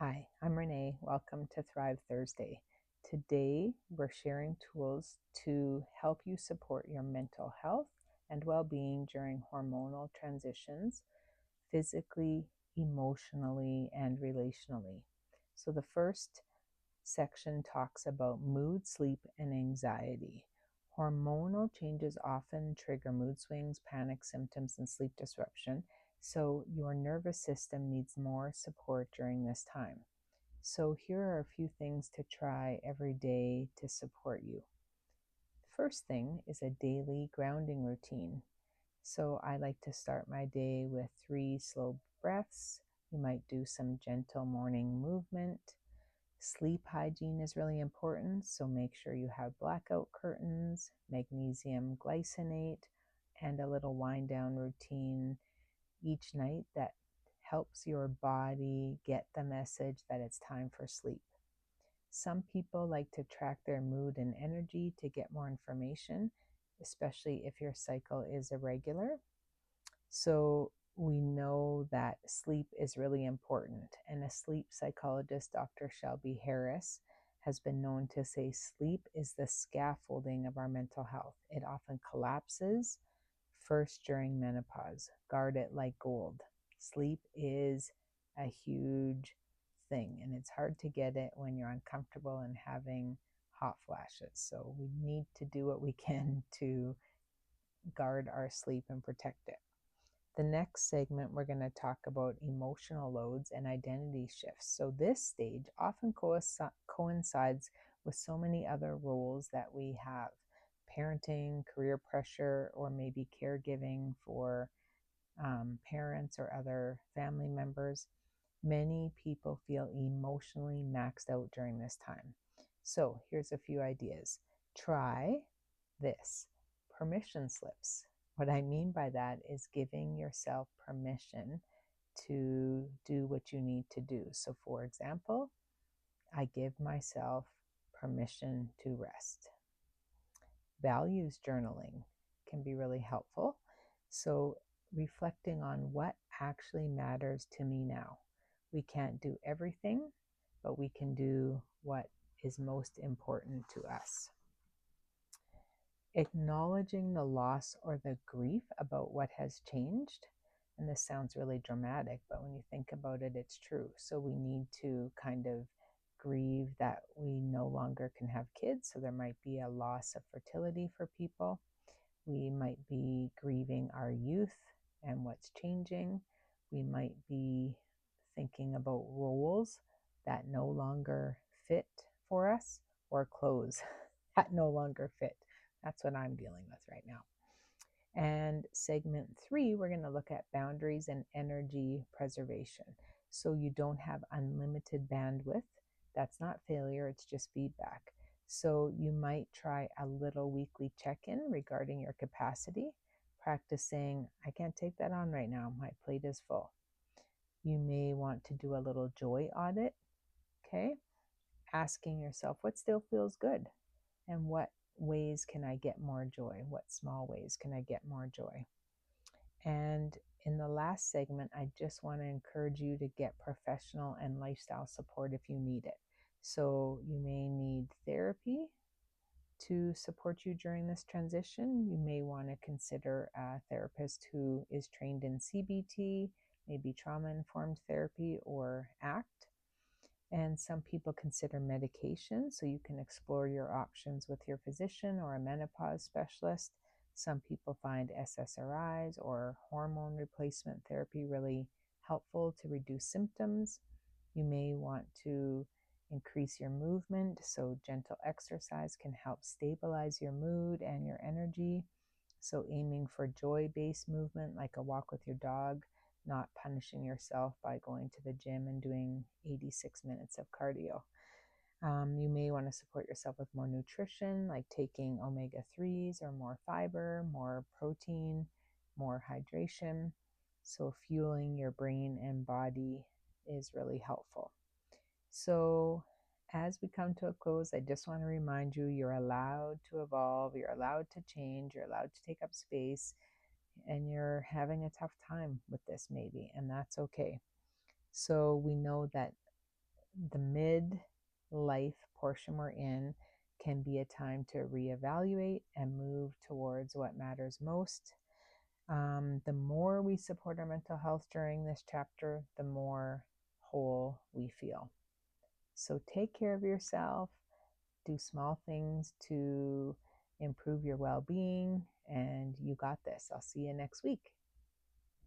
Hi, I'm Renee. Welcome to Thrive Thursday. Today, we're sharing tools to help you support your mental health and well being during hormonal transitions, physically, emotionally, and relationally. So, the first section talks about mood, sleep, and anxiety. Hormonal changes often trigger mood swings, panic symptoms, and sleep disruption. So, your nervous system needs more support during this time. So, here are a few things to try every day to support you. First thing is a daily grounding routine. So, I like to start my day with 3 slow breaths. You might do some gentle morning movement. Sleep hygiene is really important, so make sure you have blackout curtains, magnesium glycinate, and a little wind down routine each night that helps your body get the message that it's time for sleep. Some people like to track their mood and energy to get more information, especially if your cycle is irregular. So we know that sleep is really important, and a sleep psychologist, Dr. Shelby Harris, has been known to say sleep is the scaffolding of our mental health. It often collapses first during menopause. Guard it like gold. Sleep is a huge thing, and it's hard to get it when you're uncomfortable and having hot flashes. So we need to do what we can to guard our sleep and protect it. The next segment, we're going to talk about emotional loads and identity shifts. So, this stage often coincides with so many other roles that we have: parenting, career pressure, or maybe caregiving for parents or other family members. Many people feel emotionally maxed out during this time. So, here's a few ideas. Try this: permission slips. What I mean by that is giving yourself permission to do what you need to do. So, for example, I give myself permission to rest. Values journaling can be really helpful. So, reflecting on what actually matters to me now. We can't do everything, but we can do what is most important to us. Acknowledging the loss or the grief about what has changed. And this sounds really dramatic, but when you think about it, it's true. So we need to kind of grieve that we no longer can have kids. So there might be a loss of fertility for people. We might be grieving our youth and what's changing. We might be thinking about roles that no longer fit for us, or clothes that no longer fit. That's what I'm dealing with right now. And segment 3, we're going to look at boundaries and energy preservation. So you don't have unlimited bandwidth. That's not failure, it's just feedback. So you might try a little weekly check-in regarding your capacity, practicing, I can't take that on right now, my plate is full. You may want to do a little joy audit, okay? Asking yourself what still feels good and what ways can I get more joy? What small ways can I get more joy? And in the last segment, I just want to encourage you to get professional and lifestyle support if you need it. So you may need therapy to support you during this transition. You may want to consider a therapist who is trained in CBT, maybe trauma-informed therapy or ACT. And some people consider medication, so you can explore your options with your physician or a menopause specialist. Some people find SSRIs or hormone replacement therapy really helpful to reduce symptoms. You may want to increase your movement, so gentle exercise can help stabilize your mood and your energy. So aiming for joy-based movement, like a walk with your dog, not punishing yourself by going to the gym and doing 86 minutes of cardio. You may want to support yourself with more nutrition, like taking omega-3s or more fiber, more protein, more hydration. So fueling your brain and body is really helpful. So as we come to a close, I just want to remind you, you're allowed to evolve, you're allowed to change, you're allowed to take up space, and you're having a tough time with this maybe, and that's okay. So we know that the mid-life portion we're in can be a time to reevaluate and move towards what matters most. The more we support our mental health during this chapter, the more whole we feel. So take care of yourself, do small things to improve your well-being, and you got this. I'll see you next week.